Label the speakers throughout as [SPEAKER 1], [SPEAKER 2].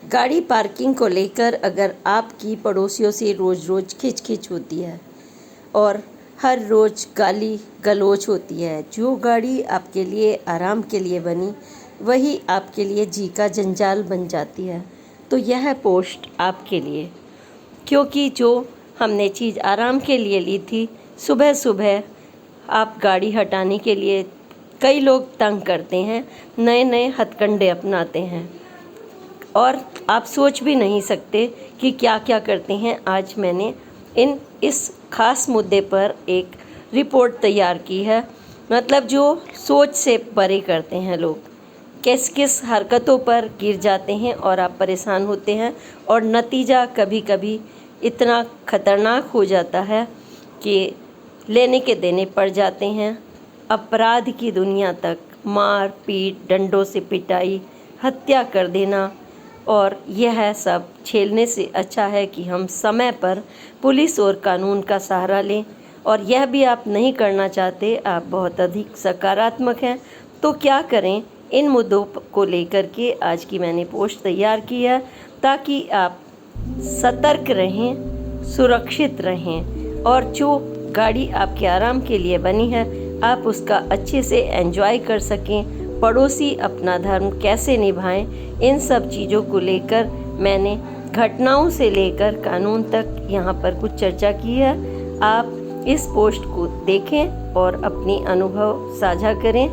[SPEAKER 1] गाड़ी पार्किंग को लेकर अगर आपकी पड़ोसियों से रोज़ रोज़ खिचखिच होती है और हर रोज़ गाली गलौज होती है, जो गाड़ी आपके लिए आराम के लिए बनी वही आपके लिए जी का जंजाल बन जाती है, तो यह पोस्ट आपके लिए। क्योंकि जो हमने चीज़ आराम के लिए ली थी, सुबह सुबह आप गाड़ी हटाने के लिए कई लोग तंग करते हैं, नए नए हथकंडे अपनाते हैं और आप सोच भी नहीं सकते कि क्या क्या करते हैं। आज मैंने इस खास मुद्दे पर एक रिपोर्ट तैयार की है। मतलब जो सोच से परे करते हैं लोग, किस किस हरकतों पर गिर जाते हैं और आप परेशान होते हैं और नतीजा कभी कभी इतना खतरनाक हो जाता है कि लेने के देने पड़ जाते हैं। अपराध की दुनिया तक, मार पीट, डंडों से पिटाई, हत्या कर देना, और यह सब झेलने से अच्छा है कि हम समय पर पुलिस और कानून का सहारा लें। और यह भी आप नहीं करना चाहते, आप बहुत अधिक सकारात्मक हैं, तो क्या करें, इन मुद्दों को लेकर के आज की मैंने पोस्ट तैयार की है, ताकि आप सतर्क रहें, सुरक्षित रहें और जो गाड़ी आपके आराम के लिए बनी है आप उसका अच्छे से एंजॉय कर सकें। पड़ोसी अपना धर्म कैसे निभाएं, इन सब चीज़ों को लेकर मैंने घटनाओं से लेकर कानून तक यहाँ पर कुछ चर्चा की है। आप इस पोस्ट को देखें और अपनी अनुभव साझा करें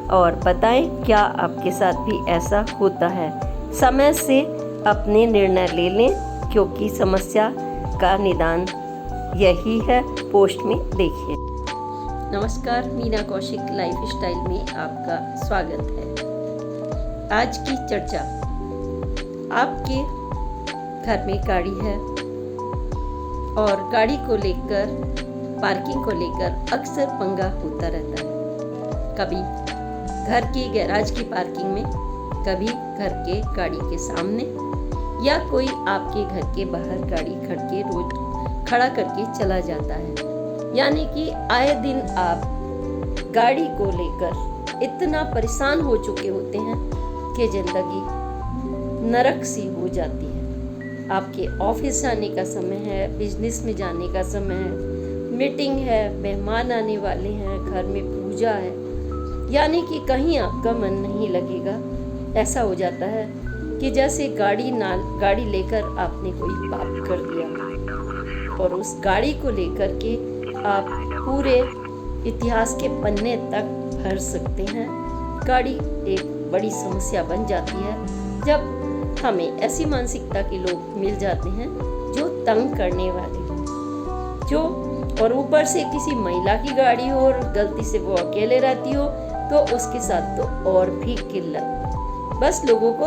[SPEAKER 1] और बताएं क्या आपके साथ भी ऐसा होता है। समय से अपने निर्णय ले लें, क्योंकि समस्या का निदान यही है। पोस्ट में देखिए। नमस्कार, मीना कौशिक लाइफ स्टाइल में आपका स्वागत है। आज की चर्चा, आपके घर में गाड़ी है और गाड़ी को लेकर, पार्किंग को लेकर अक्सर पंगा होता रहता है। कभी घर की गैराज की पार्किंग में, कभी घर के गाड़ी के सामने, या कोई आपके घर के बाहर गाड़ी रोज खड़ा करके चला जाता है। यानी कि आए दिन आप गाड़ी को लेकर इतना परेशान हो चुके होते हैं कि जिंदगी नरक सी हो जाती है। आपके ऑफिस जाने का समय है, बिजनेस में जाने का समय है, मीटिंग है, मेहमान आने वाले हैं, घर में पूजा है, यानी कि कहीं आपका मन नहीं लगेगा। ऐसा हो जाता है कि जैसे गाड़ी लेकर आपने कोई पाप कर दिया और उस गाड़ी को लेकर के आप पूरे इतिहास के पन्ने तक भर सकते हैं। गाड़ी एक बड़ी समस्या बन जाती है जब हमें ऐसी मानसिकता के लोग मिल जाते हैं जो तंग करने वाले हो, जो और ऊपर से किसी महिला की गाड़ी हो और गलती से वो अकेले रहती हो तो उसके साथ तो और भी किल्लत। बस लोगों को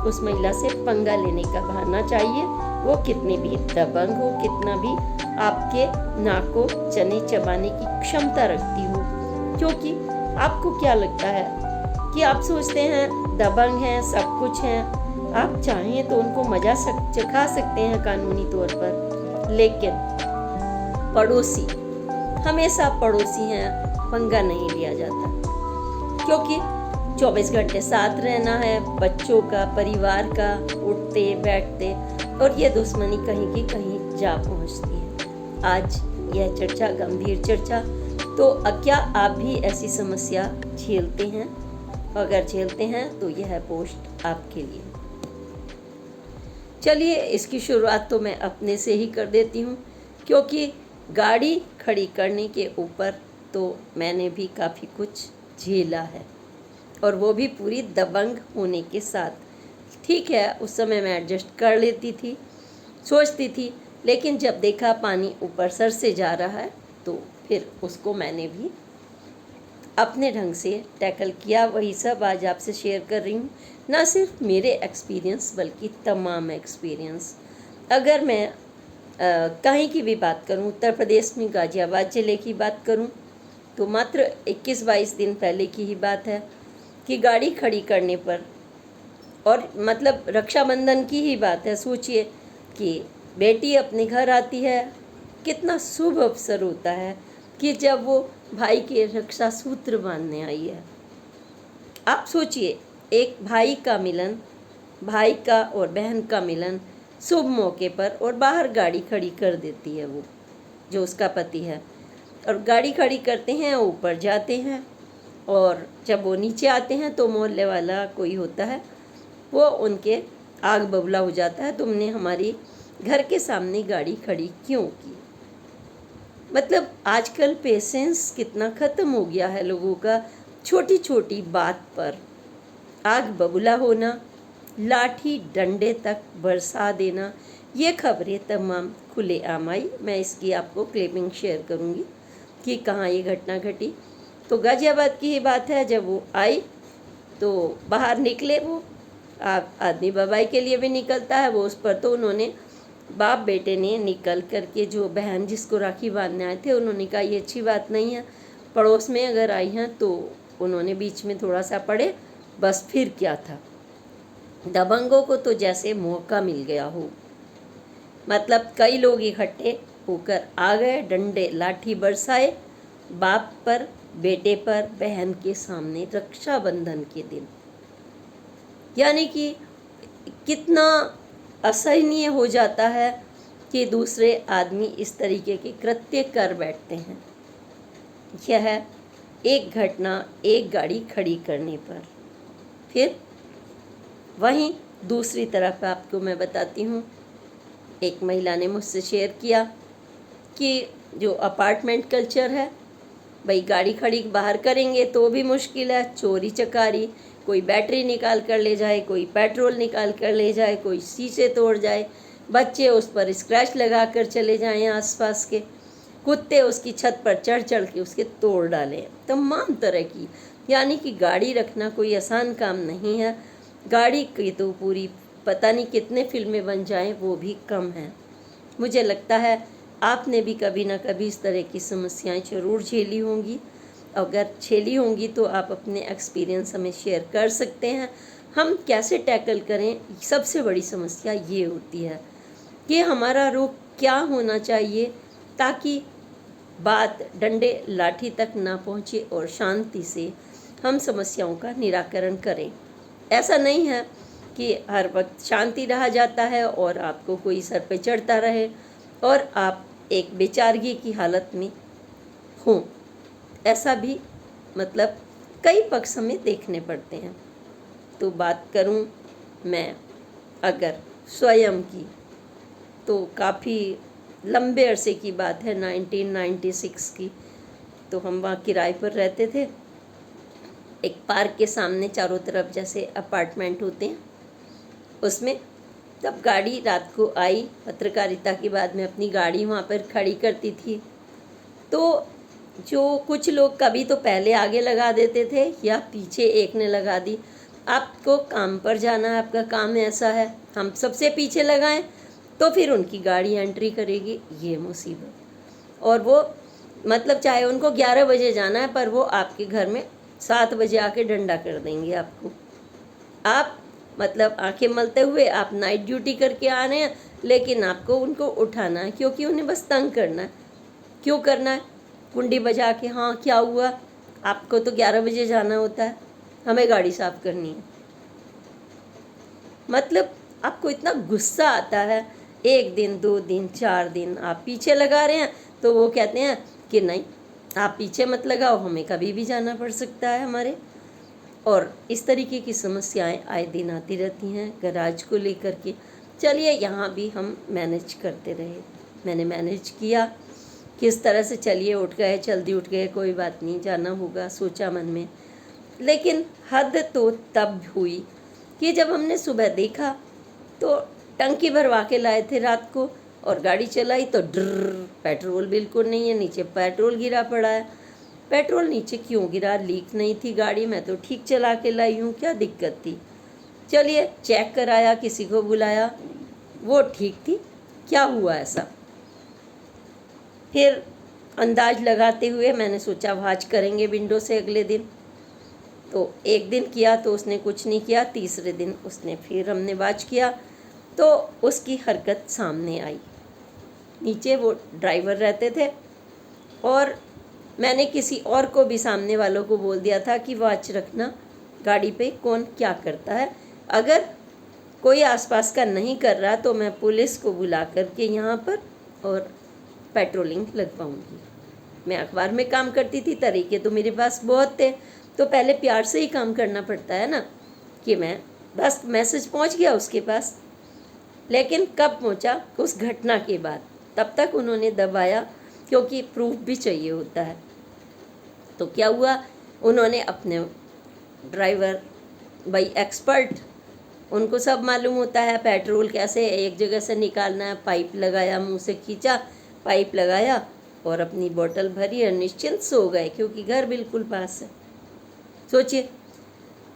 [SPEAKER 1] उस महिला से पंगा लेने का बहाना चाहिए, वो कितनी भी दबंग हो, कितना भी आपके नाक को चने चबाने की क्षमता रखती हो। क्योंकि आपको क्या लगता है कि आप सोचते हैं दबंग हैं, सब कुछ हैं, आप चाहें तो उनको मजा चखा सकते हैं कानूनी तौर पर, लेकिन पड़ोसी हमेशा पड़ोसी हैं, पंगा नहीं लिया जाता। क्योंकि 24 घंटे साथ रहना है, बच्चों का, परिवार का, उठते बैठते, और ये दुश्मनी कहीं की कहीं जा पहुंचती है। आज यह चर्चा गंभीर चर्चा, तो क्या आप भी ऐसी समस्या झेलते हैं? अगर झेलते हैं तो यह पोस्ट आपके लिए। चलिए, इसकी शुरुआत तो मैं अपने से ही कर देती हूँ, क्योंकि गाड़ी खड़ी करने के ऊपर तो मैंने भी काफ़ी कुछ झेला है, और वो भी पूरी दबंग होने के साथ। ठीक है, उस समय मैं एडजस्ट कर लेती थी, सोचती थी, लेकिन जब देखा पानी ऊपर सर से जा रहा है तो फिर उसको मैंने भी अपने ढंग से टैकल किया। वही सब आज आपसे शेयर कर रही हूँ, ना सिर्फ मेरे एक्सपीरियंस बल्कि तमाम एक्सपीरियंस। अगर मैं कहीं की भी बात करूँ, उत्तर प्रदेश में गाज़ियाबाद ज़िले की बात करूँ, तो मात्र 21-22 दिन पहले की ही बात है कि गाड़ी खड़ी करने पर, और मतलब रक्षाबंधन की ही बात है, सोचिए कि बेटी अपने घर आती है, कितना शुभ अवसर होता है कि जब वो भाई के रक्षा सूत्र बांधने आई है। आप सोचिए, एक भाई का मिलन भाई का और बहन का मिलन शुभ मौके पर, और बाहर गाड़ी खड़ी कर देती है वो जो उसका पति है, और गाड़ी खड़ी करते हैं, ऊपर जाते हैं, और जब वो नीचे आते हैं तो मोहल्ले वाला कोई होता है, वो उनके आग बबूला हो जाता है, तुमने हमारी घर के सामने गाड़ी खड़ी क्यों की। मतलब आजकल पेशेंस कितना ख़त्म हो गया है लोगों का। छोटी छोटी बात पर आग बबूला होना, लाठी डंडे तक बरसा देना, ये खबरें तमाम खुलेआम आई। मैं इसकी आपको क्लिपिंग शेयर करूंगी कि कहाँ ये घटना घटी। तो गाजियाबाद की ही बात है, जब वो आई तो बाहर निकले वो, आदमी बबाई के लिए भी निकलता है वो, उस पर तो उन्होंने बाप बेटे ने निकल करके, जो बहन जिसको राखी बांधने आए थे उन्होंने कहा ये अच्छी बात नहीं है, पड़ोस में अगर आई हैं तो उन्होंने बीच में थोड़ा सा पड़े, बस फिर क्या था। दबंगों को तो जैसे मौका मिल गया हो, मतलब कई लोग इकट्ठे होकर आ गए, डंडे लाठी बरसाए बाप पर बेटे पर बहन के सामने रक्षाबंधन के दिन। यानी कि कितना असहनीय हो जाता है कि दूसरे आदमी इस तरीके के कृत्य कर बैठते हैं। यह एक घटना एक गाड़ी खड़ी करने पर। फिर वहीं दूसरी तरफ आपको मैं बताती हूँ, एक महिला ने मुझसे शेयर किया कि जो अपार्टमेंट कल्चर है, भाई गाड़ी खड़ी बाहर करेंगे तो भी मुश्किल है, चोरी चकारी, कोई बैटरी निकाल कर ले जाए, कोई पेट्रोल निकाल कर ले जाए, कोई शीशे तोड़ जाए, बच्चे उस पर स्क्रैच लगा कर चले जाएं, आसपास के कुत्ते उसकी छत पर चढ़ चढ़ के उसके तोड़ डालें, तमाम तरह की। यानी कि गाड़ी रखना कोई आसान काम नहीं है। गाड़ी की तो पूरी पता नहीं कितने फिल्में बन जाएं, वो भी कम है। मुझे लगता है आपने भी कभी ना कभी इस तरह की समस्याएं ज़रूर झेली होंगी। अगर झेली होंगी तो आप अपने एक्सपीरियंस हमें शेयर कर सकते हैं, हम कैसे टैकल करें। सबसे बड़ी समस्या ये होती है कि हमारा रुख क्या होना चाहिए ताकि बात डंडे लाठी तक ना पहुँचे और शांति से हम समस्याओं का निराकरण करें। ऐसा नहीं है कि हर वक्त शांति रहा जाता है और आपको कोई सर पे चढ़ता रहे और आप एक बेचारगी की हालत में हों। ऐसा भी मतलब कई पक्ष हमें देखने पड़ते हैं। तो बात करूं मैं अगर स्वयं की, तो काफ़ी लंबे अरसे की बात है, 1996 की। तो हम वहाँ किराए पर रहते थे, एक पार्क के सामने चारों तरफ जैसे अपार्टमेंट होते हैं उसमें। तब गाड़ी रात को आई, पत्रकारिता के बाद में अपनी गाड़ी वहाँ पर खड़ी करती थी, तो जो कुछ लोग कभी तो पहले आगे लगा देते थे या पीछे एक ने लगा दी। आपको काम पर जाना है, आपका काम ऐसा है, हम सबसे पीछे लगाएं तो फिर उनकी गाड़ी एंट्री करेगी, ये मुसीबत। और वो मतलब चाहे उनको 11 बजे जाना है पर वो आपके घर में 7 बजे आके डंडा कर देंगे आपको। आप मतलब आंखें मलते हुए आप नाइट ड्यूटी करके आ रहे हैं, लेकिन आपको उनको उठाना है क्योंकि उन्हें बस तंग करना है। क्यों करना है? कुंडी बजा के, हाँ क्या हुआ, आपको तो 11 बजे जाना होता है, हमें गाड़ी साफ करनी है। मतलब आपको इतना गुस्सा आता है, 1 दिन 2 दिन 4 दिन आप पीछे लगा रहे हैं तो वो कहते हैं कि नहीं आप पीछे मत लगाओ, हमें कभी भी जाना पड़ सकता है हमारे। और इस तरीके की समस्याएं आए दिन आती रहती हैं गैराज को लेकर के। चलिए यहाँ भी हम मैनेज करते रहे, मैंने मैनेज किया किस तरह से, चलिए उठ गए, जल्दी उठ गए, कोई बात नहीं जाना होगा सोचा मन में। लेकिन हद तो तब हुई कि जब हमने सुबह देखा तो टंकी भरवा के लाए थे रात को और गाड़ी चलाई तो ड्र पेट्रोल बिल्कुल नहीं है, नीचे पेट्रोल गिरा पड़ा है। पेट्रोल नीचे क्यों गिरा? लीक नहीं थी गाड़ी, मैं तो ठीक चला के लाई हूँ, क्या दिक्कत थी? चलिए चेक कराया, किसी को बुलाया, वो ठीक थी, क्या हुआ ऐसा। फिर अंदाज लगाते हुए मैंने सोचा वाच करेंगे विंडो से अगले दिन। तो एक दिन किया तो उसने कुछ नहीं किया, तीसरे दिन उसने फिर हमने वाच किया तो उसकी हरकत सामने आई। नीचे वो ड्राइवर रहते थे और मैंने किसी और को भी सामने वालों को बोल दिया था कि वाच रखना गाड़ी पे कौन क्या करता है, अगर कोई आसपास का नहीं कर रहा तो मैं पुलिस को बुला करके यहाँ पर और पेट्रोलिंग लगवाऊंगी। मैं अखबार में काम करती थी, तरीके तो मेरे पास बहुत थे, तो पहले प्यार से ही काम करना पड़ता है ना, कि मैं बस मैसेज पहुँच गया उसके पास। लेकिन कब पहुँचा? उस घटना के बाद। तब तक उन्होंने दबाया, क्योंकि प्रूफ भी चाहिए होता है। तो क्या हुआ, उन्होंने अपने ड्राइवर, भाई एक्सपर्ट, उनको सब मालूम होता है पेट्रोल कैसे एक जगह से निकालना है, पाइप लगाया, मुंह से खींचा, पाइप लगाया और अपनी बोतल भरी और निश्चिंत सो गए, क्योंकि घर बिल्कुल पास है। सोचिए,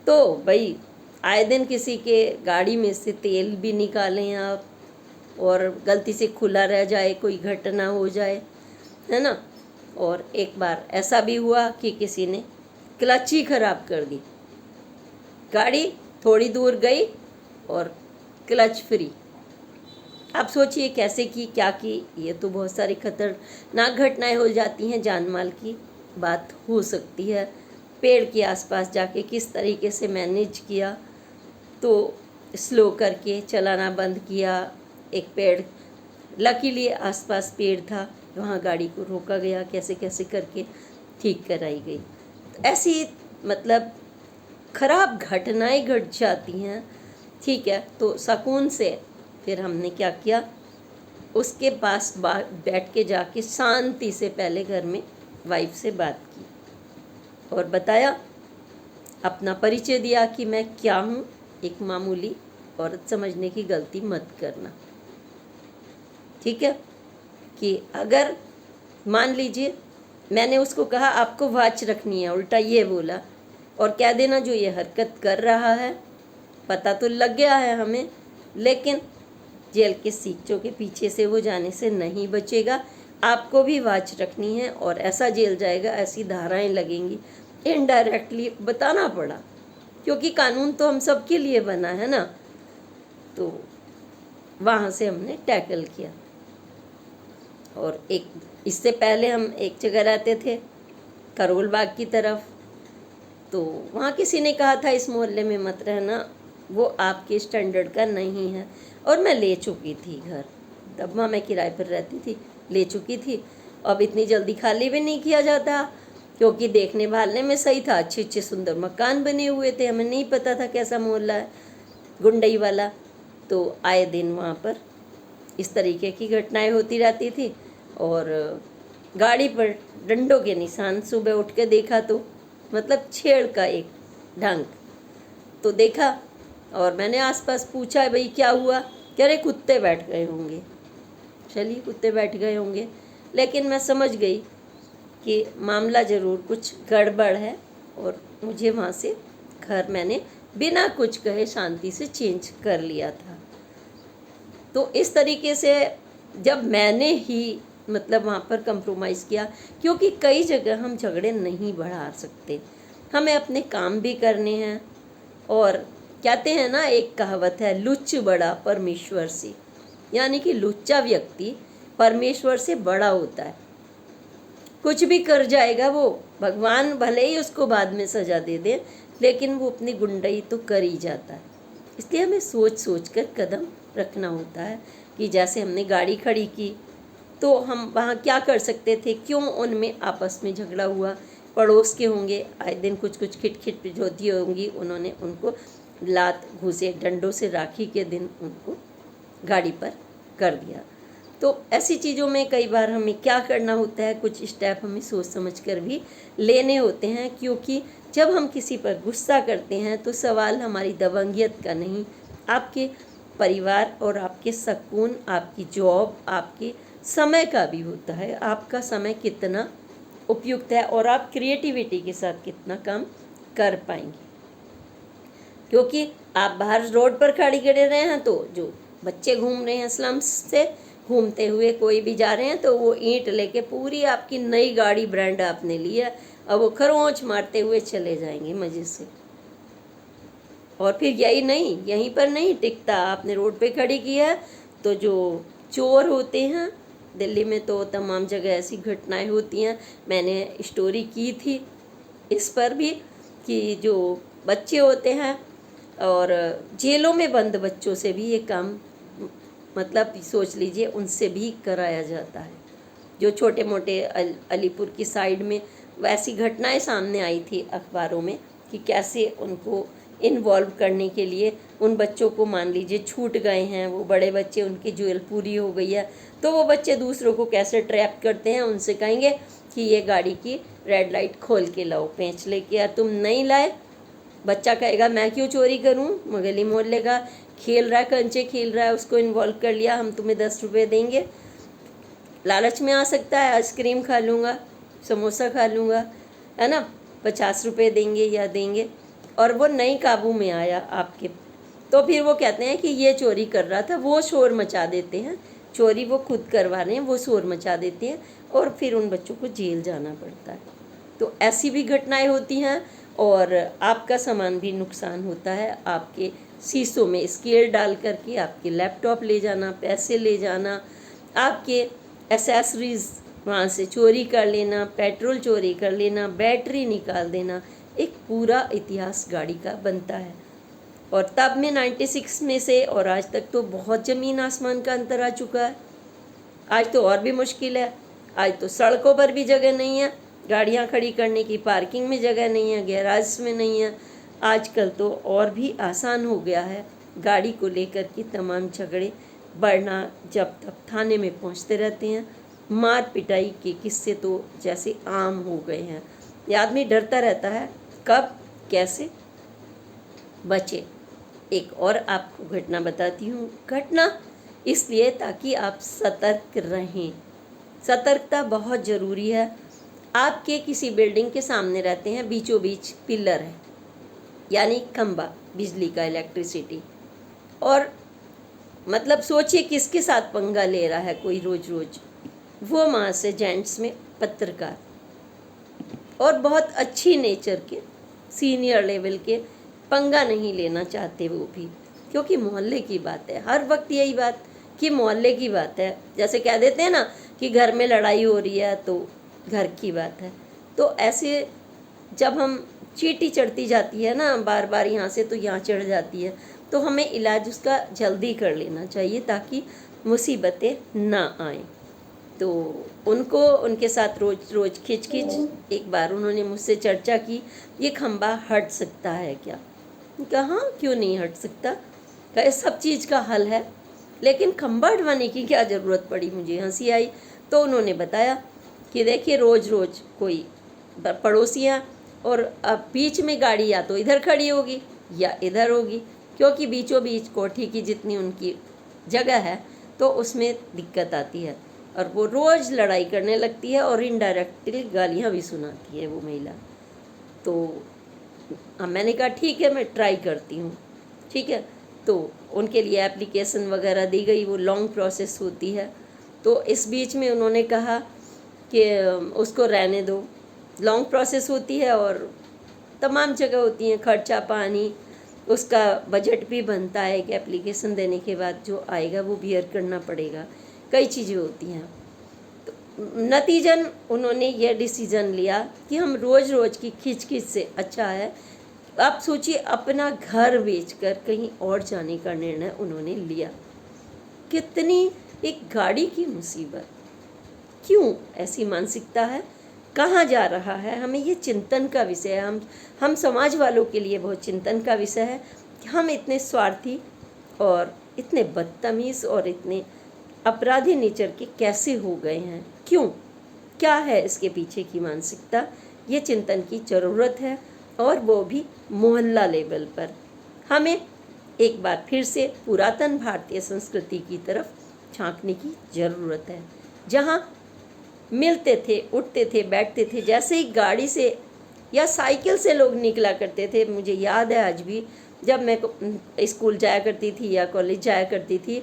[SPEAKER 1] तो भाई आए दिन किसी के गाड़ी में से तेल भी निकालें आप, और गलती से खुला रह जाए, कोई घटना हो जाए, है ना। और एक बार ऐसा भी हुआ कि किसी ने क्लच ही खराब कर दी, गाड़ी थोड़ी दूर गई और क्लच फ्री। आप सोचिए कैसे की, क्या की। ये तो बहुत सारी खतरनाक घटनाएं हो जाती हैं, जान माल की बात हो सकती है। पेड़ के आसपास जाके किस तरीके से मैनेज किया, तो स्लो करके चलाना बंद किया। एक पेड़, लकीली आसपास पेड़ था, वहाँ गाड़ी को रोका गया, कैसे कैसे करके ठीक कराई गई। तो ऐसी मतलब खराब घटनाएं घट जाती हैं, ठीक है। तो सुकून से फिर हमने क्या किया, उसके पास बैठ के जाके शांति से पहले घर में वाइफ से बात की और बताया, अपना परिचय दिया कि मैं क्या हूँ, एक मामूली औरत समझने की गलती मत करना, ठीक है। कि अगर मान लीजिए मैंने उसको कहा आपको वॉच रखनी है, उल्टा ये बोला, और कह देना जो ये हरकत कर रहा है, पता तो लग गया है हमें, लेकिन जेल के सीखचों के पीछे से वो जाने से नहीं बचेगा। आपको भी वॉच रखनी है और ऐसा जेल जाएगा, ऐसी धाराएं लगेंगी। इनडायरेक्टली बताना पड़ा, क्योंकि कानून तो हम सब के लिए बना है ना। तो वहाँ से हमने टैकल किया। और एक इससे पहले हम एक जगह रहते थे, करोल बाग की तरफ, तो वहाँ किसी ने कहा था इस मोहल्ले में मत रहना, वो आपके स्टैंडर्ड का नहीं है। और मैं ले चुकी थी घर, तब वहाँ मैं किराए पर रहती थी, ले चुकी थी। अब इतनी जल्दी खाली भी नहीं किया जाता, क्योंकि देखने भालने में सही था, अच्छे अच्छे सुंदर मकान बने हुए थे, हमें नहीं पता था कैसा मोहल्ला है, गुंडई वाला। तो आए दिन वहाँ पर इस तरीके की घटनाएं होती रहती थी। और गाड़ी पर डंडों के निशान, सुबह उठ के देखा तो मतलब छेड़ का एक ढंग तो देखा। और मैंने आसपास पूछा, भाई क्या हुआ, कह रहे कुत्ते बैठ गए होंगे। चलिए कुत्ते बैठ गए होंगे, लेकिन मैं समझ गई कि मामला ज़रूर कुछ गड़बड़ है, और मुझे वहाँ से घर मैंने बिना कुछ कहे शांति से चेंज कर लिया था। तो इस तरीके से जब मैंने ही मतलब वहाँ पर कंप्रोमाइज़ किया, क्योंकि कई जगह हम झगड़े नहीं बढ़ा सकते, हमें अपने काम भी करने हैं। और कहते हैं ना, एक कहावत है, लुच्च बड़ा परमेश्वर से, यानी कि लुच्चा व्यक्ति परमेश्वर से बड़ा होता है। कुछ भी कर जाएगा वो, भगवान भले ही उसको बाद में सजा दे दे, लेकिन वो अपनी गुंडई तो कर ही जाता है। इसलिए हमें सोच सोच कर कदम रखना होता है। कि जैसे हमने गाड़ी खड़ी की, तो हम वहाँ क्या कर सकते थे, क्यों उनमें आपस में झगड़ा हुआ, पड़ोस के होंगे, आए दिन कुछ कुछ खिट होती होंगी, उन्होंने उनको लात घूसे डंडों से राखी के दिन उनको गाड़ी पर कर दिया। तो ऐसी चीज़ों में कई बार हमें क्या करना होता है, कुछ स्टेप हमें सोच समझ कर भी लेने होते हैं, क्योंकि जब हम किसी पर गुस्सा करते हैं तो सवाल हमारी दबंगियत का नहीं, आपके परिवार और आपके सुकून, आपकी जॉब, आपके समय का भी होता है। आपका समय कितना उपयुक्त है और आप क्रिएटिविटी के साथ कितना काम कर पाएंगे। क्योंकि आप बाहर रोड पर खड़ी खड़े रहे हैं, तो जो बच्चे घूम रहे हैं स्लम्स से घूमते हुए, कोई भी जा रहे हैं, तो वो ईंट लेके पूरी आपकी नई गाड़ी ब्रांड आपने ली है, अब वो खरोंच मारते हुए चले जाएंगे मज़े से। और फिर यही नहीं, यहीं पर नहीं टिकता, आपने रोड पे खड़ी की है, तो जो चोर होते हैं, दिल्ली में तो तमाम जगह ऐसी घटनाएं होती हैं, मैंने स्टोरी की थी इस पर भी, कि जो बच्चे होते हैं और जेलों में बंद बच्चों से भी ये काम मतलब सोच लीजिए उनसे भी कराया जाता है। जो छोटे मोटे अलीपुर की साइड में वैसी घटनाएं सामने आई थी अखबारों में कि कैसे उनको इन्वॉल्व करने के लिए उन बच्चों को, मान लीजिए छूट गए हैं वो बड़े बच्चे, उनकी जेल पूरी हो गई है, तो वो बच्चे दूसरों को कैसे ट्रैप करते हैं। उनसे कहेंगे कि ये गाड़ी की रेड लाइट खोल के लाओ, पेंच लेके, या तुम नहीं लाए, बच्चा कहेगा मैं क्यों चोरी करूं, गली मोहल्ले का खेल रहा है, कंचे खेल रहा है, उसको इन्वॉल्व कर लिया, हम तुम्हें 10 रुपये देंगे। लालच में आ सकता है, आइसक्रीम खा लूँगा, समोसा खा लूँगा, है ना, 50 रुपये देंगे या देंगे, और वो नहीं काबू में आया आपके, तो फिर वो कहते हैं कि ये चोरी कर रहा था, वो शोर मचा देते हैं। चोरी वो खुद करवा रहे हैं, वो शोर मचा देते हैं, और फिर उन बच्चों को जेल जाना पड़ता है। तो ऐसी भी घटनाएं होती हैं, और आपका सामान भी नुकसान होता है। आपके शीशों में स्केल डाल करके आपके लैपटॉप ले जाना, पैसे ले जाना, आपके एसेसरीज वहाँ से चोरी कर लेना, पेट्रोल चोरी कर लेना, बैटरी निकाल देना, एक पूरा इतिहास गाड़ी का बनता है। और तब में 96 में से और आज तक तो बहुत ज़मीन आसमान का अंतर आ चुका है। आज तो और भी मुश्किल है, आज तो सड़कों पर भी जगह नहीं है, गाड़ियाँ खड़ी करने की पार्किंग में जगह नहीं है, गैराज में नहीं है। आजकल तो और भी आसान हो गया है, गाड़ी को लेकर के तमाम झगड़े बढ़ना, जब तब थाने में पहुंचते रहते हैं। मार पिटाई के किस्से तो जैसे आम हो गए हैं। ये आदमी डरता रहता है कब कैसे बचे। एक और आपको घटना बताती हूँ। घटना इसलिए ताकि आप सतर्क रहें। सतर्कता बहुत ज़रूरी है। आपके किसी बिल्डिंग के सामने रहते हैं, बीचों बीच पिलर है, यानी खंबा बिजली का, इलेक्ट्रिसिटी, और मतलब सोचिए किसके साथ पंगा ले रहा है कोई रोज रोज। वो वहाँ से जेंट्स में पत्रकार और बहुत अच्छी नेचर के सीनियर लेवल के पंगा नहीं लेना चाहते वो भी, क्योंकि मोहल्ले की बात है। हर वक्त यही बात कि मोहल्ले की बात है, जैसे कह देते हैं ना कि घर में लड़ाई हो रही है तो घर की बात है। तो ऐसे जब हम चींटी चढ़ती जाती है ना बार बार, यहाँ से तो यहाँ चढ़ जाती है, तो हमें इलाज उसका जल्दी कर लेना चाहिए ताकि मुसीबतें ना आएँ। तो उनको उनके साथ रोज रोज खिंच खिंच, एक बार उन्होंने मुझसे चर्चा की, ये खंबा हट सकता है क्या? कहा क्यों नहीं हट सकता, कहे सब चीज़ का हल है, लेकिन खंबा हटवाने की क्या ज़रूरत पड़ी? मुझे हंसी आई। तो उन्होंने बताया कि देखिए रोज़ रोज़ कोई पड़ोसियाँ, और अब बीच में गाड़ी या तो इधर खड़ी होगी या इधर होगी, क्योंकि बीचों बीच कोठी की जितनी उनकी जगह है तो उसमें दिक्कत आती है, और वो रोज़ लड़ाई करने लगती है और इनडायरेक्टली गालियाँ भी सुनाती है वो महिला। तो मैंने कहा ठीक है, मैं ट्राई करती हूँ, ठीक है। तो उनके लिए एप्लीकेशन वगैरह दी गई, वो लॉन्ग प्रोसेस होती है। तो इस बीच में उन्होंने कहा कि उसको रहने दो, लॉन्ग प्रोसेस होती है और तमाम जगह होती हैं, खर्चा पानी, उसका बजट भी बनता है कि एप्लीकेशन देने के बाद जो आएगा वो बियर करना पड़ेगा, कई चीज़ें होती हैं। तो नतीजन उन्होंने ये डिसीज़न लिया कि हम रोज़ रोज़ की खिचखिच से अच्छा है, आप सोचिए अपना घर बेचकर कहीं और जाने का निर्णय उन्होंने लिया। कितनी एक गाड़ी की मुसीबत, क्यों ऐसी मानसिकता है, कहाँ जा रहा है, हमें ये चिंतन का विषय है। हम समाज वालों के लिए बहुत चिंतन का विषय है कि हम इतने स्वार्थी और इतने बदतमीज़ और इतने अपराधी नेचर के कैसे हो गए हैं, क्यों, क्या है इसके पीछे की मानसिकता, ये चिंतन की ज़रूरत है, और वो भी मोहल्ला लेवल पर। हमें एक बार फिर से पुरातन भारतीय संस्कृति की तरफ झांकने की ज़रूरत है, जहाँ मिलते थे, उठते थे, बैठते थे, जैसे ही गाड़ी से या साइकिल से लोग निकला करते थे। मुझे याद है आज भी, जब मैं स्कूल जाया करती थी या कॉलेज जाया करती थी,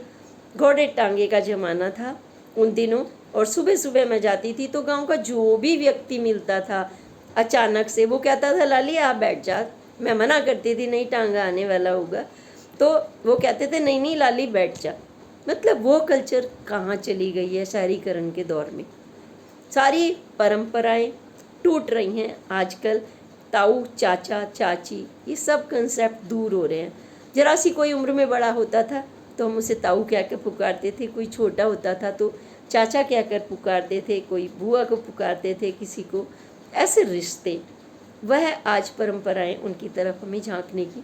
[SPEAKER 1] घोड़े टांगे का ज़माना था उन दिनों, और सुबह सुबह मैं जाती थी तो गांव का जो भी व्यक्ति मिलता था अचानक से वो कहता था लाली आप बैठ जा। मैं मना करती थी नहीं टांगा आने वाला होगा, तो वो कहते थे नहीं नहीं लाली बैठ जा। मतलब वो कल्चर कहाँ चली गई है शहरीकरण के दौर में। सारी परंपराएं टूट रही हैं आजकल, ताऊ, चाचा, चाची, ये सब कंसेप्ट दूर हो रहे हैं। जरा सी कोई उम्र में बड़ा होता था तो हम उसे ताऊ कह कर पुकारते थे, कोई छोटा होता था तो चाचा कह कर पुकारते थे, कोई बुआ को पुकारते थे, किसी को। ऐसे रिश्ते, वह आज परंपराएं, उनकी तरफ हमें झांकने की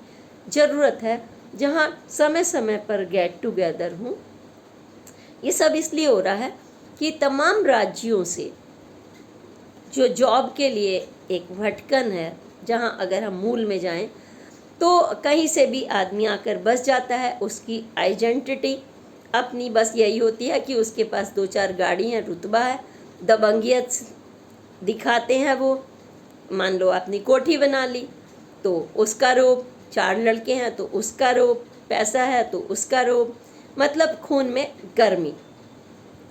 [SPEAKER 1] ज़रूरत है, जहाँ समय समय पर गेट टुगेदर हों। ये सब इसलिए हो रहा है कि तमाम राज्यों से जो जॉब के लिए एक भटकन है, जहाँ अगर हम मूल में जाएं तो कहीं से भी आदमी आकर बस जाता है, उसकी आइडेंटिटी अपनी बस यही होती है कि उसके पास 2-4 गाड़ी हैं, रुतबा है, दबंगियत दिखाते हैं वो। मान लो आपने कोठी बना ली तो उसका रोब, 4 लड़के हैं तो उसका रोब, पैसा है तो उसका रोब, मतलब खून में गर्मी।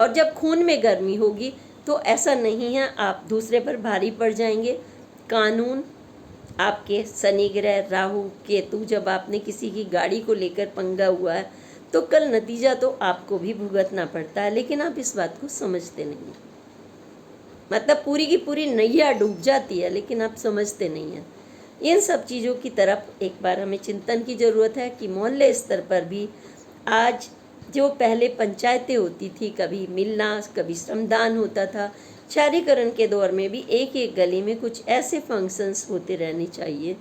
[SPEAKER 1] और जब खून में गर्मी होगी तो ऐसा नहीं है आप दूसरे पर भारी पड़ जाएंगे। कानून, आपके शनि ग्रह, राहु, केतु, जब आपने किसी की गाड़ी को लेकर पंगा हुआ है तो कल नतीजा तो आपको भी भुगतना पड़ता है, लेकिन आप इस बात को समझते नहीं। मतलब पूरी की पूरी नैया डूब जाती है, लेकिन आप समझते नहीं हैं। इन सब चीज़ों की तरफ एक बार हमें चिंतन की ज़रूरत है कि मोहल्ले स्तर पर भी आज जो पहले पंचायतें होती थी, कभी मिलना, कभी श्रमदान होता था, शहरीकरण के दौर में भी एक एक गली में कुछ ऐसे फंक्शंस होते रहने चाहिए,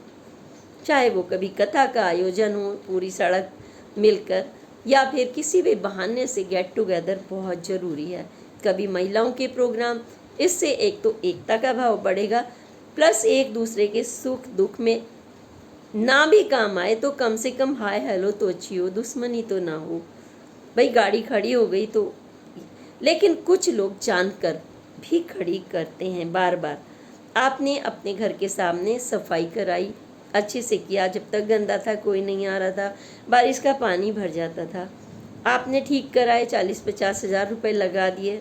[SPEAKER 1] चाहे वो कभी कथा का आयोजन हो पूरी सड़क मिलकर, या फिर किसी भी बहाने से गेट टुगेदर बहुत ज़रूरी है। कभी महिलाओं के प्रोग्राम, इससे एक तो एकता का भाव बढ़ेगा, प्लस एक दूसरे के सुख दुख में ना भी काम आए तो कम से कम हाय हेलो तो अच्छी हो, दुश्मनी तो ना हो। भाई गाड़ी खड़ी हो गई तो, लेकिन कुछ लोग जानकर भी खड़ी करते हैं बार बार। आपने अपने घर के सामने सफाई कराई, अच्छे से किया, जब तक गंदा था कोई नहीं आ रहा था, बारिश का पानी भर जाता था, आपने ठीक कराए, 40-50 हज़ार रुपये लगा दिए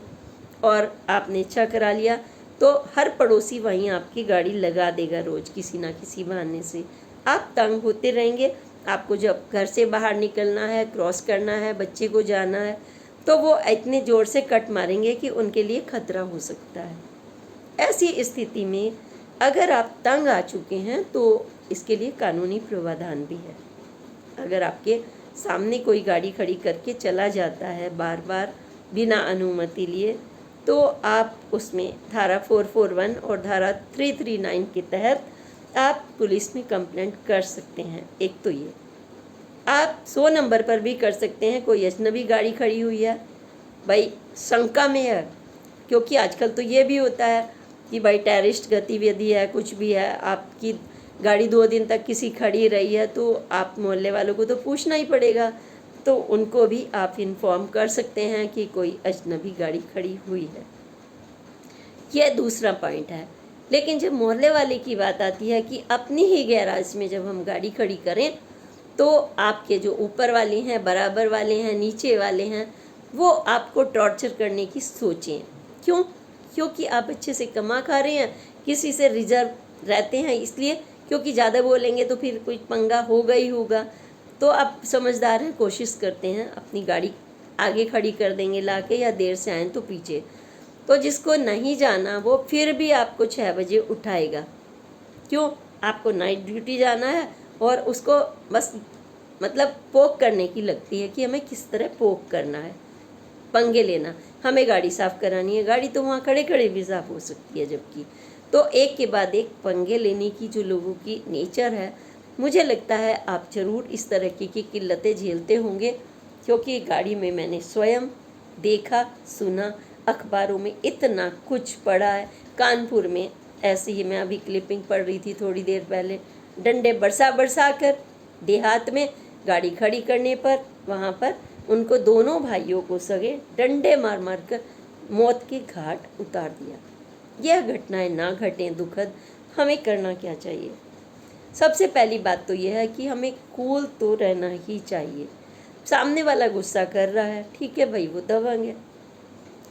[SPEAKER 1] और आपने अच्छा करा लिया, तो हर पड़ोसी वहीं आपकी गाड़ी लगा देगा रोज़ किसी ना किसी बहाने से। आप तंग होते रहेंगे। आपको जब घर से बाहर निकलना है, क्रॉस करना है, बच्चे को जाना है, तो वो इतने ज़ोर से कट मारेंगे कि उनके लिए खतरा हो सकता है। ऐसी स्थिति में अगर आप तंग आ चुके हैं तो इसके लिए कानूनी प्रावधान भी है। अगर आपके सामने कोई गाड़ी खड़ी करके चला जाता है बार बार बिना अनुमति लिए, तो आप उसमें धारा 441 और धारा 339 के तहत आप पुलिस में कंप्लेंट कर सकते हैं। एक तो ये आप 100 नंबर पर भी कर सकते हैं, कोई अजनबी गाड़ी खड़ी हुई है, भाई शंका में है, क्योंकि आजकल तो ये भी होता है कि भाई टेररिस्ट गतिविधि है, कुछ भी है, आपकी गाड़ी 2 दिन तक किसी खड़ी रही है तो आप मोहल्ले वालों को तो पूछना ही पड़ेगा, तो उनको भी आप इन्फॉर्म कर सकते हैं कि कोई अजनबी गाड़ी खड़ी हुई है। यह दूसरा पॉइंट है। लेकिन जब मोहल्ले वाले की बात आती है कि अपनी ही गैराज में जब हम गाड़ी खड़ी करें तो आपके जो ऊपर वाले हैं, बराबर वाले हैं, नीचे वाले हैं, वो आपको टॉर्चर करने की सोचें। क्यों? क्योंकि आप अच्छे से कमा खा रहे हैं, किसी से रिजर्व रहते हैं, इसलिए क्योंकि ज़्यादा बोलेंगे तो फिर कोई पंगा होगा ही होगा। तो आप समझदार हैं, कोशिश करते हैं अपनी गाड़ी आगे खड़ी कर देंगे लाके, या देर से आएँ तो पीछे। तो जिसको नहीं जाना वो फिर भी आपको 6 बजे उठाएगा। क्यों? आपको नाइट ड्यूटी जाना है और उसको बस मतलब पोक करने की लगती है कि हमें किस तरह पोक करना है, पंगे लेना। हमें गाड़ी साफ़ करानी है, गाड़ी तो वहाँ खड़े खड़े भी साफ़ हो सकती है जबकि। तो एक के बाद एक पंगे लेने की जो लोगों की नेचर है, मुझे लगता है आप ज़रूर इस तरह की किल्लतें झेलते होंगे, क्योंकि गाड़ी में मैंने स्वयं देखा, सुना, अखबारों में इतना कुछ पढ़ा है। कानपुर में ऐसे ही मैं अभी क्लिपिंग पढ़ रही थी थोड़ी देर पहले, डंडे बरसा कर देहात में गाड़ी खड़ी करने पर वहाँ पर उनको दोनों भाइयों को सगे डंडे मार मार कर मौत के घाट उतार दिया। यह घटनाएं ना घटें, दुखद। हमें करना क्या चाहिए? सबसे पहली बात तो यह है कि हमें कूल तो रहना ही चाहिए। सामने वाला गुस्सा कर रहा है, ठीक है भाई, वो दबंग है,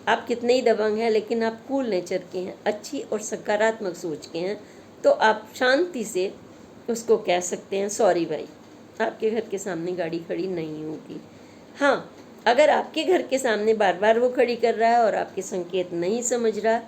[SPEAKER 1] आप कितने ही दबंग हैं, लेकिन आप कूल नेचर के हैं, अच्छी और सकारात्मक सोच के हैं, तो आप शांति से उसको कह सकते हैं, सॉरी भाई, आपके घर के सामने गाड़ी खड़ी नहीं होगी। हाँ, अगर आपके घर के सामने बार बार वो खड़ी कर रहा है और आपके संकेत नहीं समझ रहा,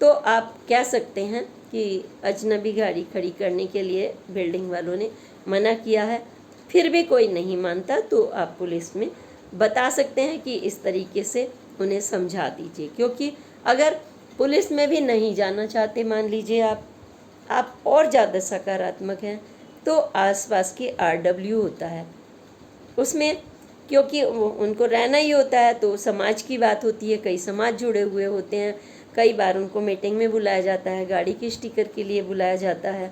[SPEAKER 1] तो आप कह सकते हैं कि अजनबी गाड़ी खड़ी करने के लिए बिल्डिंग वालों ने मना किया है, फिर भी कोई नहीं मानता, तो आप पुलिस में बता सकते हैं कि इस तरीके से उन्हें समझा दीजिए। क्योंकि अगर पुलिस में भी नहीं जाना चाहते, मान लीजिए आप और ज़्यादा सकारात्मक हैं, तो आसपास के आरडब्ल्यू होता है, उसमें क्योंकि उनको रहना ही होता है, तो समाज की बात होती है, कई समाज जुड़े हुए होते हैं, कई बार उनको मीटिंग में बुलाया जाता है, गाड़ी के स्टिकर के लिए बुलाया जाता है,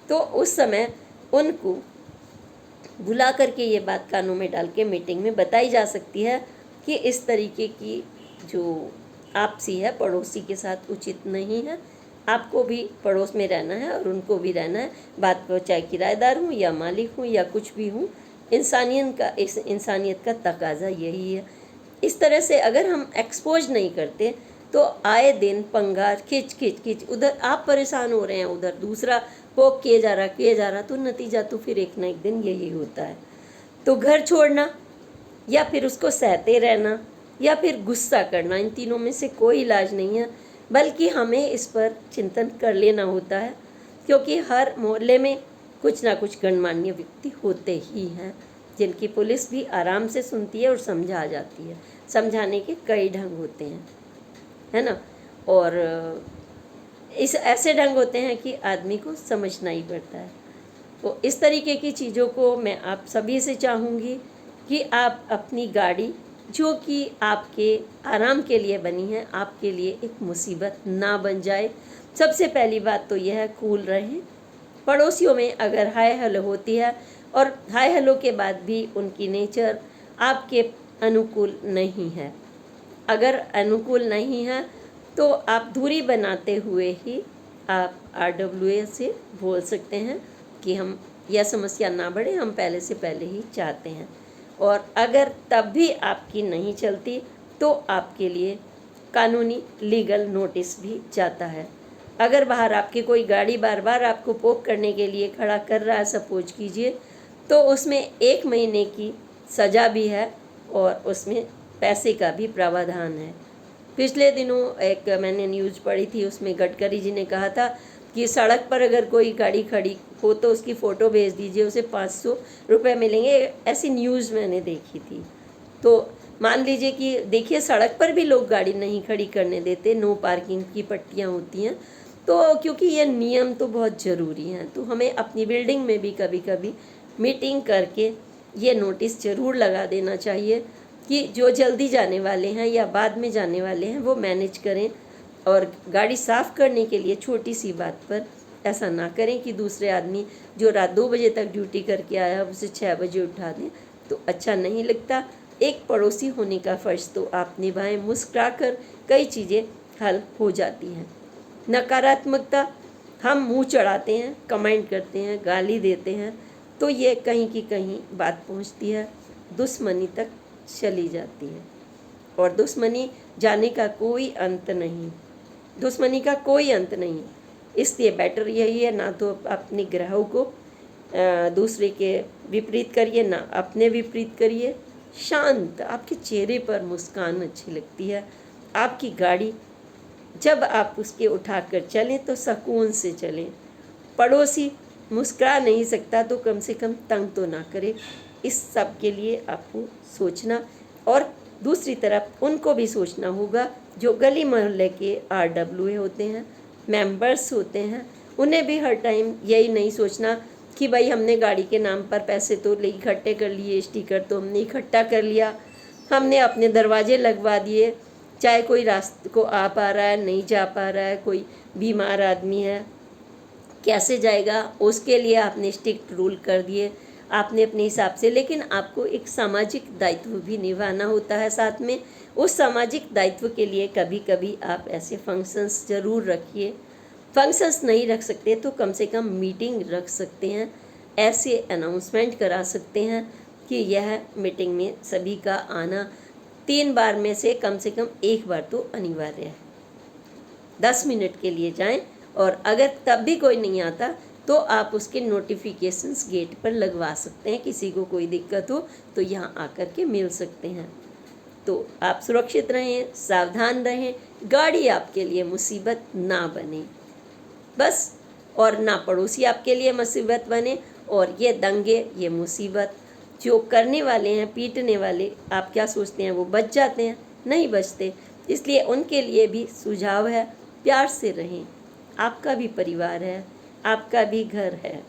[SPEAKER 1] तो उस समय उनको बुला करके ये बात कानों में डाल के मीटिंग में बताई जा सकती है कि इस तरीके की जो आपसी है पड़ोसी के साथ उचित नहीं है, आपको भी पड़ोस में रहना है और उनको भी रहना है, बात को चाहे किराएदार हूँ या मालिक हूँ या कुछ भी हूँ, इंसानियत का तकाजा यही है। इस तरह से अगर हम एक्सपोज नहीं करते तो आए दिन पंगा खिच उधर आप परेशान हो रहे हैं, उधर दूसरा पोक किए जा रहा, तो नतीजा तो फिर एक ना एक दिन यही होता है। तो घर छोड़ना या फिर उसको सहते रहना या फिर गुस्सा करना, इन तीनों में से कोई इलाज नहीं है, बल्कि हमें इस पर चिंतन कर लेना होता है, क्योंकि हर मोहल्ले में कुछ ना कुछ गणमान्य व्यक्ति होते ही हैं जिनकी पुलिस भी आराम से सुनती है और समझा जाती है। समझाने के कई ढंग होते हैं, है ना, और इस ऐसे ढंग होते हैं कि आदमी को समझना ही पड़ता है। तो इस तरीके की चीज़ों को मैं आप सभी से चाहूँगी कि आप अपनी गाड़ी जो कि आपके आराम के लिए बनी है, आपके लिए एक मुसीबत ना बन जाए। सबसे पहली बात तो यह है, कूल रहें। पड़ोसियों में अगर हाय हेलो होती है और हाय हेलो के बाद भी उनकी नेचर आपके अनुकूल नहीं है, अगर अनुकूल नहीं है तो आप दूरी बनाते हुए ही आप आरडब्ल्यूए से बोल सकते हैं कि हम यह समस्या ना बढ़े, हम पहले से पहले ही चाहते हैं। और अगर तब भी आपकी नहीं चलती तो आपके लिए कानूनी लीगल नोटिस भी जाता है। अगर बाहर आपकी कोई गाड़ी बार बार आपको पोक करने के लिए खड़ा कर रहा है, सपोज कीजिए, तो उसमें 1 महीने की सज़ा भी है और उसमें पैसे का भी प्रावधान है। पिछले दिनों एक मैंने न्यूज़ पढ़ी थी, उसमें गडकरी जी ने कहा था कि सड़क पर अगर कोई गाड़ी खड़ी हो तो उसकी फ़ोटो भेज दीजिए, उसे 500 रुपये मिलेंगे। ऐसी न्यूज़ मैंने देखी थी। तो मान लीजिए कि देखिए सड़क पर भी लोग गाड़ी नहीं खड़ी करने देते, नो पार्किंग की पट्टियाँ होती हैं, तो क्योंकि ये नियम तो बहुत ज़रूरी हैं, तो हमें अपनी बिल्डिंग में भी कभी कभी मीटिंग करके ये नोटिस ज़रूर लगा देना चाहिए कि जो जल्दी जाने वाले हैं या बाद में जाने वाले हैं वो मैनेज करें, और गाड़ी साफ़ करने के लिए छोटी सी बात पर ऐसा ना करें कि दूसरे आदमी जो रात 2 बजे तक ड्यूटी करके आया उसे 6 बजे उठा दें, तो अच्छा नहीं लगता। एक पड़ोसी होने का फ़र्ज़ तो आप निभाएं। मुस्कुरा कर कई चीज़ें हल हो जाती हैं। नकारात्मकता, हम मुंह चढ़ाते हैं, कमेंट करते हैं, गाली देते हैं, तो ये कहीं की कहीं बात पहुंचती है, दुश्मनी तक चली जाती है, और दुश्मनी जाने का कोई अंत नहीं, दुश्मनी का कोई अंत नहीं। इसलिए बेटर यही है, ना तो अपने ग्रहों को दूसरे के विपरीत करिए, ना अपने विपरीत करिए। शांत, आपके चेहरे पर मुस्कान अच्छी लगती है। आपकी गाड़ी जब आप उसके उठाकर चलें तो सुकून से चलें। पड़ोसी मुस्कुरा नहीं सकता तो कम से कम तंग तो ना करे। इस सब के लिए आपको सोचना, और दूसरी तरफ उनको भी सोचना होगा जो गली मोहल्ले के आरडब्ल्यूए होते हैं, मेंबर्स होते हैं। उन्हें भी हर टाइम यही नहीं सोचना कि भाई हमने गाड़ी के नाम पर पैसे तो इकट्ठे कर लिए, स्टिकर तो हमने इकट्ठा कर लिया, हमने अपने दरवाजे लगवा दिए, चाहे कोई रास्ते को आ पा रहा है, नहीं जा पा रहा है, कोई बीमार आदमी है, कैसे जाएगा, उसके लिए आपने स्ट्रिक्ट रूल कर दिए आपने अपने हिसाब से। लेकिन आपको एक सामाजिक दायित्व भी निभाना होता है साथ में। उस सामाजिक दायित्व के लिए कभी कभी आप ऐसे फंक्शंस ज़रूर रखिए। फंक्शंस नहीं रख सकते तो कम से कम मीटिंग रख सकते हैं, ऐसे अनाउंसमेंट करा सकते हैं कि यह मीटिंग में सभी का आना 3 बार में से कम 1 बार तो अनिवार्य है। 10 मिनट के लिए जाएं, और अगर तब भी कोई नहीं आता तो आप उसके नोटिफिकेशंस गेट पर लगवा सकते हैं। किसी को कोई दिक्कत हो तो यहाँ आकर के मिल सकते हैं। तो आप सुरक्षित रहें, सावधान रहें, गाड़ी आपके लिए मुसीबत ना बने। बस। और ना पड़ोसी आपके लिए मुसीबत बने, और ये दंगे, ये मुसीबत जो करने वाले हैं, पीटने वाले, आप क्या सोचते हैं वो बच जाते हैं? नहीं बचते। इसलिए उनके लिए भी सुझाव है, प्यार से रहें। आपका भी परिवार है, आपका भी घर है।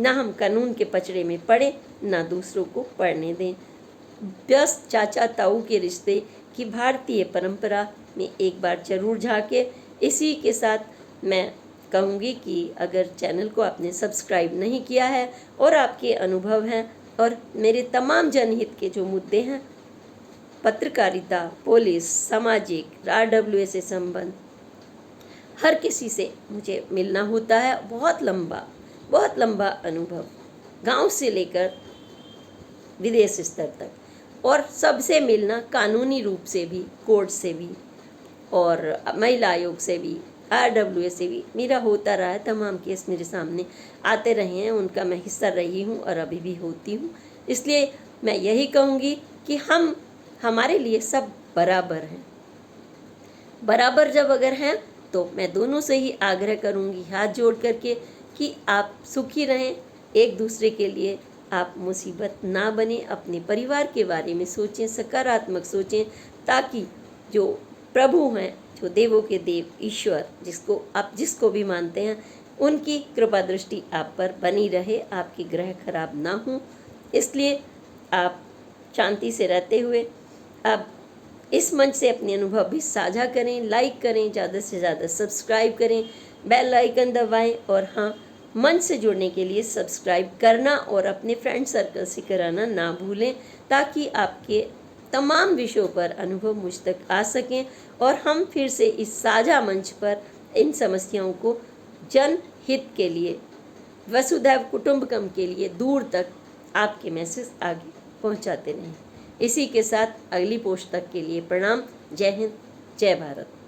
[SPEAKER 1] ना हम कानून के पचड़े में पड़े, ना दूसरों को पड़ने दें। व्यस्त चाचा ताऊ के रिश्ते की भारतीय परंपरा में एक बार जरूर झांके। इसी के साथ मैं कहूँगी कि अगर चैनल को आपने सब्सक्राइब नहीं किया है और आपके अनुभव हैं और मेरे तमाम जनहित के जो मुद्दे हैं, पत्रकारिता, पुलिस, सामाजिक, RWA से संबंध, हर किसी से मुझे मिलना होता है। बहुत लंबा अनुभव, गांव से लेकर विदेश स्तर तक, और सबसे मिलना कानूनी रूप से भी, कोर्ट से भी, और महिला आयोग से भी, RWA से भी मेरा होता रहा है। तमाम केस मेरे सामने आते रहे हैं, उनका मैं हिस्सा रही हूँ और अभी भी होती हूँ। इसलिए मैं यही कहूँगी कि हमारे लिए सब बराबर हैं। बराबर जब अगर हैं तो मैं दोनों से ही आग्रह करूँगी, हाथ जोड़ करके, कि आप सुखी रहें, एक दूसरे के लिए आप मुसीबत ना बने। अपने परिवार के बारे में सोचें, सकारात्मक सोचें, ताकि जो प्रभु हैं, जो देवों के देव ईश्वर, जिसको भी मानते हैं, उनकी कृपा दृष्टि आप पर बनी रहे, आपके ग्रह खराब ना हों। इसलिए आप शांति से रहते हुए अब इस मंच से अपने अनुभव भी साझा करें, लाइक करें, ज़्यादा से ज़्यादा सब्सक्राइब करें, बेल आइकन दबाएं, और हाँ, मंच से जुड़ने के लिए सब्सक्राइब करना और अपने फ्रेंड सर्कल से कराना ना भूलें, ताकि आपके तमाम विषयों पर अनुभव मुझ तक आ सकें और हम फिर से इस साझा मंच पर इन समस्याओं को जनहित के लिए, वसुधैव कुटुंबकम के लिए दूर तक आपके मैसेज आगे पहुंचाते रहें। इसी के साथ अगली पोस्ट तक के लिए प्रणाम। जय हिंद, जय भारत।